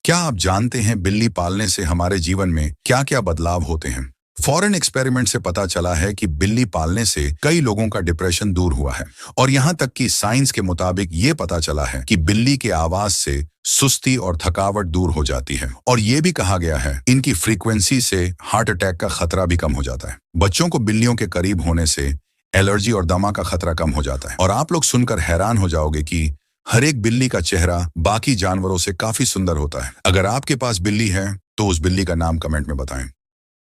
क्या आप जानते हैं बिल्ली पालने से हमारे जीवन में क्या क्या बदलाव होते हैं? फॉरेन एक्सपेरिमेंट से पता चला है कि बिल्ली पालने से कई लोगों का डिप्रेशन दूर हुआ है। और यहाँ तक कि साइंस के मुताबिक ये पता चला है कि बिल्ली के आवाज से सुस्ती और थकावट दूर हो जाती है। और ये भी कहा गया है इनकी फ्रीक्वेंसी से हार्ट अटैक का खतरा भी कम हो जाता है। बच्चों को बिल्लियों के करीब होने से एलर्जी और दमा का खतरा कम हो जाता है। और आप लोग सुनकर हैरान हो जाओगे कि हर एक बिल्ली का चेहरा बाकी जानवरों से काफी सुंदर होता है। अगर आपके पास बिल्ली है तो उस बिल्ली का नाम कमेंट में बताएं।